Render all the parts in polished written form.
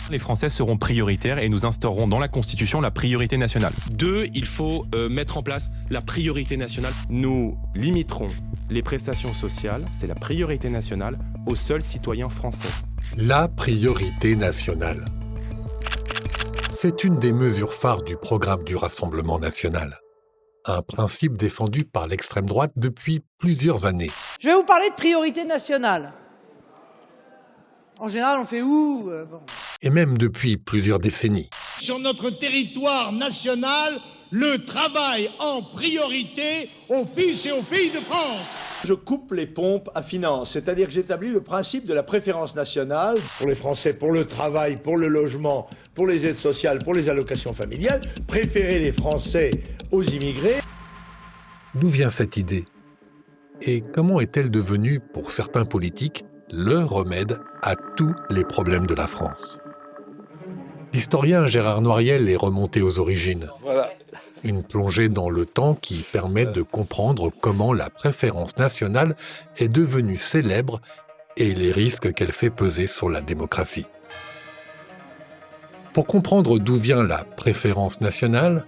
Les Français seront prioritaires et nous instaurerons dans la Constitution la priorité nationale. 2, il faut mettre en place la priorité nationale. Nous limiterons les prestations sociales, c'est la priorité nationale, aux seuls citoyens français. La priorité nationale. C'est une des mesures phares du programme du Rassemblement national. Un principe défendu par l'extrême droite depuis plusieurs années. Je vais vous parler de priorité nationale. En général, on fait où Et même depuis plusieurs décennies. Sur notre territoire national, le travail en priorité aux fils et aux filles de France. Je coupe les pompes à finance, c'est-à-dire que j'établis le principe de la préférence nationale pour les Français, pour le travail, pour le logement, pour les aides sociales, pour les allocations familiales, préférer les Français aux immigrés. D'où vient cette idée? Et comment est-elle devenue, pour certains politiques, le remède à tous les problèmes de la France? L'historien Gérard Noiriel est remonté aux origines. Voilà. Une plongée dans le temps qui permet de comprendre comment la préférence nationale est devenue célèbre et les risques qu'elle fait peser sur la démocratie. Pour comprendre d'où vient la préférence nationale,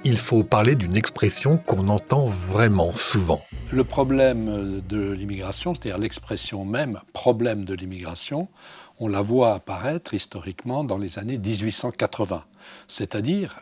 il faut parler d'une expression qu'on entend vraiment souvent. Le problème de l'immigration, c'est-à-dire l'expression même « problème de l'immigration », on la voit apparaître historiquement dans les années 1880, c'est-à-dire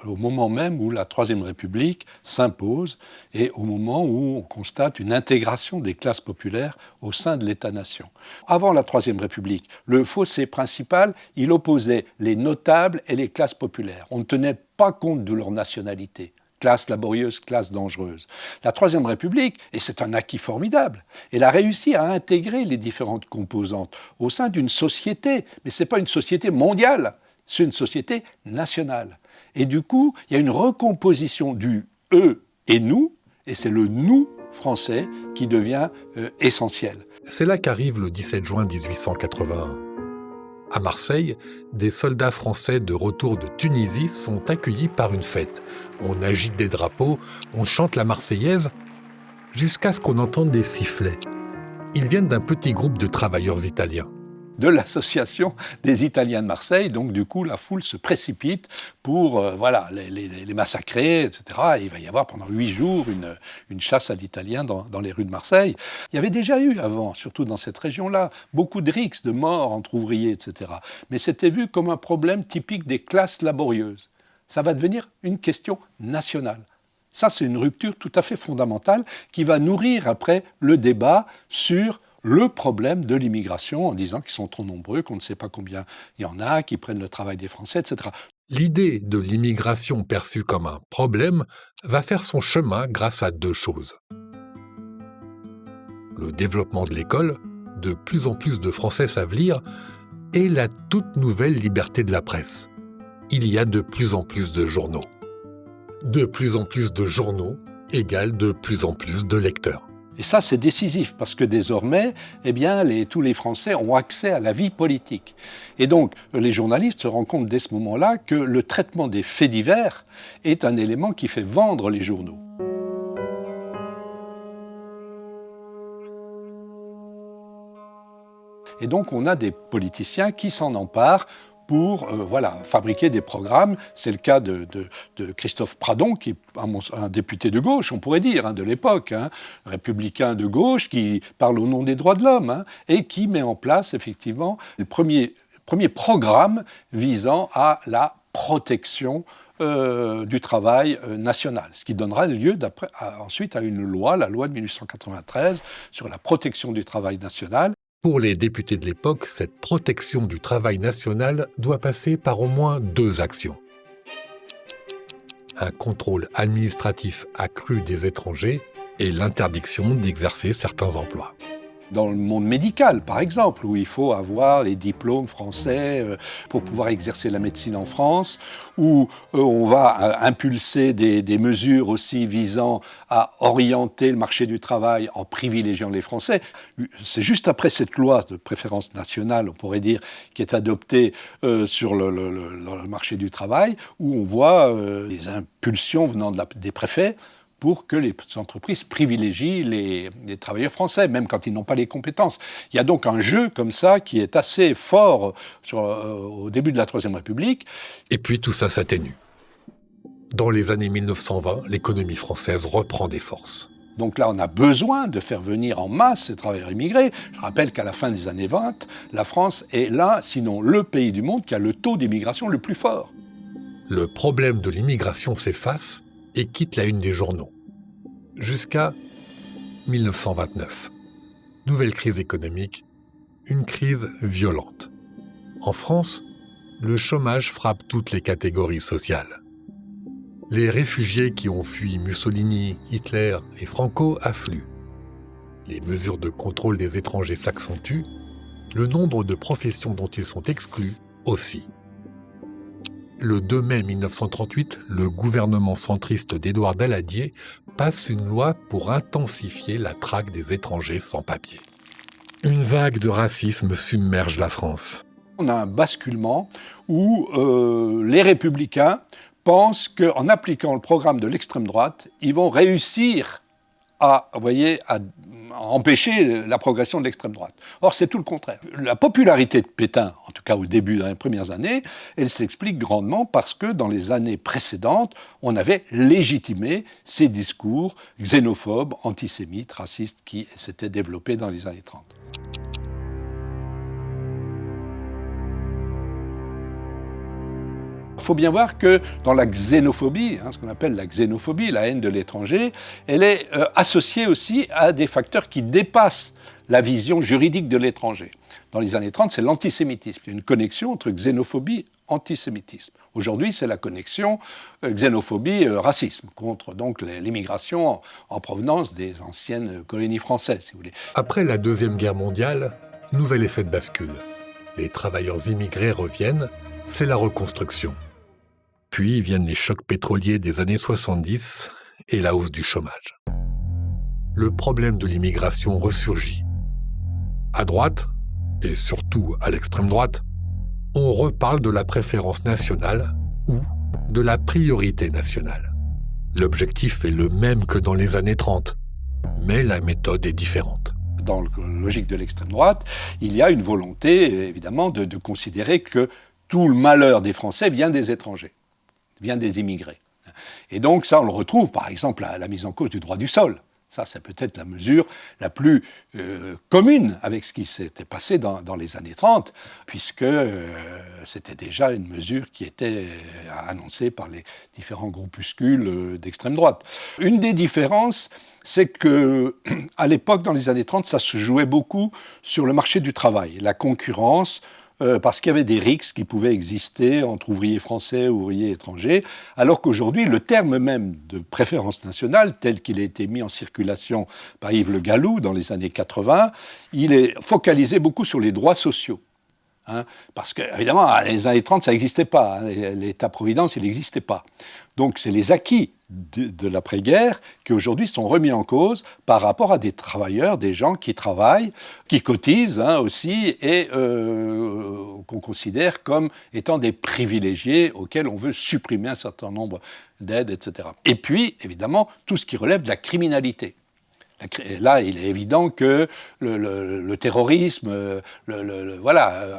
au moment même où la Troisième République s'impose et au moment où on constate une intégration des classes populaires au sein de l'État-nation. Avant la Troisième République, le fossé principal, il opposait les notables et les classes populaires. On ne tenait pas compte de leur nationalité. Classe laborieuse, classe dangereuse. La Troisième République, et c'est un acquis formidable, elle a réussi à intégrer les différentes composantes au sein d'une société, mais ce n'est pas une société mondiale, c'est une société nationale. Et du coup, il y a une recomposition du « eux » et « nous », et c'est le « nous » français qui devient essentiel. C'est là qu'arrive le 17 juin 1881. À Marseille, des soldats français de retour de Tunisie sont accueillis par une fête. On agite des drapeaux, on chante la Marseillaise, jusqu'à ce qu'on entende des sifflets. Ils viennent d'un petit groupe de travailleurs italiens. De l'association des Italiens de Marseille, donc du coup la foule se précipite pour les massacrer, etc. Et il va y avoir pendant 8 jours une chasse à l'Italien dans les rues de Marseille. Il y avait déjà eu avant, surtout dans cette région-là, beaucoup de rixes, de morts entre ouvriers, etc. Mais c'était vu comme un problème typique des classes laborieuses. Ça va devenir une question nationale. Ça, c'est une rupture tout à fait fondamentale qui va nourrir après le débat sur le problème de l'immigration en disant qu'ils sont trop nombreux, qu'on ne sait pas combien il y en a, qui prennent le travail des Français, etc. L'idée de l'immigration perçue comme un problème va faire son chemin grâce à 2 choses. Le développement de l'école, de plus en plus de Français savent lire, et la toute nouvelle liberté de la presse. Il y a de plus en plus de journaux. De plus en plus de journaux égale de plus en plus de lecteurs. Et ça, c'est décisif, parce que désormais, tous les Français ont accès à la vie politique. Et donc, les journalistes se rendent compte dès ce moment-là que le traitement des faits divers est un élément qui fait vendre les journaux. Et donc, on a des politiciens qui s'en emparent pour fabriquer des programmes. C'est le cas de Christophe Pradon, qui est un député de gauche, on pourrait dire, de l'époque, républicain de gauche, qui parle au nom des droits de l'homme, et qui met en place, effectivement, le premier programme visant à la protection du travail national, ce qui donnera lieu ensuite à une loi, la loi de 1893, sur la protection du travail national. Pour les députés de l'époque, cette protection du travail national doit passer par au moins 2 actions. Un contrôle administratif accru des étrangers et l'interdiction d'exercer certains emplois. Dans le monde médical, par exemple, où il faut avoir les diplômes français pour pouvoir exercer la médecine en France, où on va impulser des mesures aussi visant à orienter le marché du travail en privilégiant les Français. C'est juste après cette loi de préférence nationale, on pourrait dire, qui est adoptée sur le marché du travail, où on voit des impulsions venant des préfets pour que les entreprises privilégient les travailleurs français, même quand ils n'ont pas les compétences. Il y a donc un jeu comme ça qui est assez fort au début de la Troisième République. Et puis tout ça s'atténue. Dans les années 1920, l'économie française reprend des forces. Donc là, on a besoin de faire venir en masse ces travailleurs immigrés. Je rappelle qu'à la fin des années 20, la France est là, sinon le pays du monde qui a le taux d'immigration le plus fort. Le problème de l'immigration s'efface et quitte la une des journaux. Jusqu'à 1929. Nouvelle crise économique, une crise violente. En France, le chômage frappe toutes les catégories sociales. Les réfugiés qui ont fui Mussolini, Hitler et Franco affluent. Les mesures de contrôle des étrangers s'accentuent, le nombre de professions dont ils sont exclus aussi. Le 2 mai 1938, le gouvernement centriste d'Édouard Daladier passe une loi pour intensifier la traque des étrangers sans papier. Une vague de racisme submerge la France. On a un basculement où les républicains pensent qu'en appliquant le programme de l'extrême droite, ils vont réussir à empêcher la progression de l'extrême droite. Or, c'est tout le contraire. La popularité de Pétain, en tout cas au début, dans les premières années, elle s'explique grandement parce que dans les années précédentes, on avait légitimé ces discours xénophobes, antisémites, racistes qui s'étaient développés dans les années 30. Il faut bien voir que dans la xénophobie, ce qu'on appelle la xénophobie, la haine de l'étranger, elle est associée aussi à des facteurs qui dépassent la vision juridique de l'étranger. Dans les années 30, c'est l'antisémitisme. Il y a une connexion entre xénophobie et antisémitisme. Aujourd'hui, c'est la connexion xénophobie-racisme, contre donc l'immigration en provenance des anciennes colonies françaises, si vous voulez. Après la Deuxième Guerre mondiale, nouvel effet de bascule. Les travailleurs immigrés reviennent, c'est la reconstruction. Puis viennent les chocs pétroliers des années 70 et la hausse du chômage. Le problème de l'immigration ressurgit. À droite, et surtout à l'extrême droite, on reparle de la préférence nationale ou de la priorité nationale. L'objectif est le même que dans les années 30, mais la méthode est différente. Dans la logique de l'extrême droite, il y a une volonté, évidemment, de considérer que tout le malheur des Français vient des étrangers, vient des immigrés. Et donc ça, on le retrouve, par exemple, à la mise en cause du droit du sol. Ça, c'est peut-être la mesure la plus commune avec ce qui s'était passé dans les années 30, puisque c'était déjà une mesure qui était annoncée par les différents groupuscules d'extrême droite. Une des différences, c'est qu'à l'époque, dans les années 30, ça se jouait beaucoup sur le marché du travail, la concurrence, parce qu'il y avait des rixes qui pouvaient exister entre ouvriers français et ouvriers étrangers, alors qu'aujourd'hui, le terme même de préférence nationale, tel qu'il a été mis en circulation par Yves Le Gallou dans les années 80, il est focalisé beaucoup sur les droits sociaux. Parce que, évidemment, dans les années 30, ça n'existait pas. L'État-providence, il n'existait pas. Donc, c'est les acquis de l'après-guerre qui, aujourd'hui, sont remis en cause par rapport à des travailleurs, des gens qui travaillent, qui cotisent aussi, et qu'on considère comme étant des privilégiés auxquels on veut supprimer un certain nombre d'aides, etc. Et puis, évidemment, tout ce qui relève de la criminalité. Là, il est évident que le terrorisme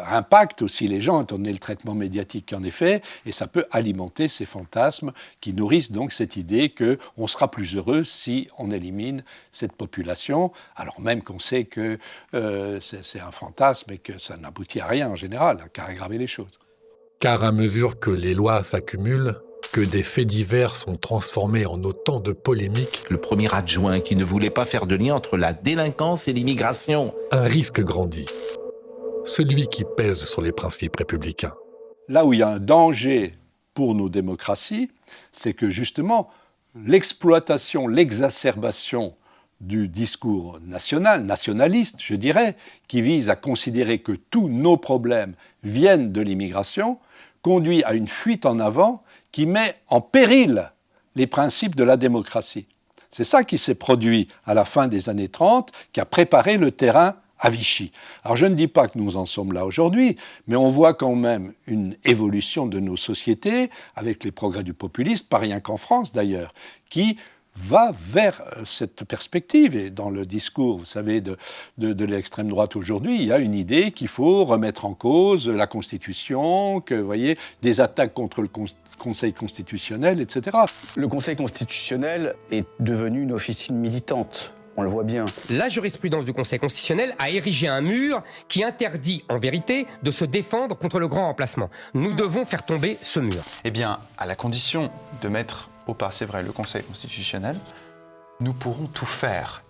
impacte aussi les gens, étant donné le traitement médiatique qu'en est fait, et ça peut alimenter ces fantasmes qui nourrissent donc cette idée qu'on sera plus heureux si on élimine cette population, alors même qu'on sait que c'est un fantasme et que ça n'aboutit à rien en général, qu'à aggraver les choses. Car à mesure que les lois s'accumulent, que des faits divers sont transformés en autant de polémiques. Le premier adjoint qui ne voulait pas faire de lien entre la délinquance et l'immigration. Un risque grandit. Celui qui pèse sur les principes républicains. Là où il y a un danger pour nos démocraties, c'est que justement, l'exploitation, l'exacerbation du discours nationaliste, je dirais, qui vise à considérer que tous nos problèmes viennent de l'immigration, conduit à une fuite en avant qui met en péril les principes de la démocratie. C'est ça qui s'est produit à la fin des années 30, qui a préparé le terrain à Vichy. Alors je ne dis pas que nous en sommes là aujourd'hui, mais on voit quand même une évolution de nos sociétés, avec les progrès du populisme, pas rien qu'en France d'ailleurs, qui va vers cette perspective. Et dans le discours, vous savez, de l'extrême droite aujourd'hui, il y a une idée qu'il faut remettre en cause la Constitution, que, vous voyez, des attaques contre le Conseil constitutionnel, etc. Le Conseil constitutionnel est devenu une officine militante. On le voit bien. La jurisprudence du Conseil constitutionnel a érigé un mur qui interdit, en vérité, de se défendre contre le grand remplacement. Nous devons faire tomber ce mur. Eh bien, à la condition de mettre au pas, c'est vrai, le Conseil constitutionnel, nous pourrons tout faire.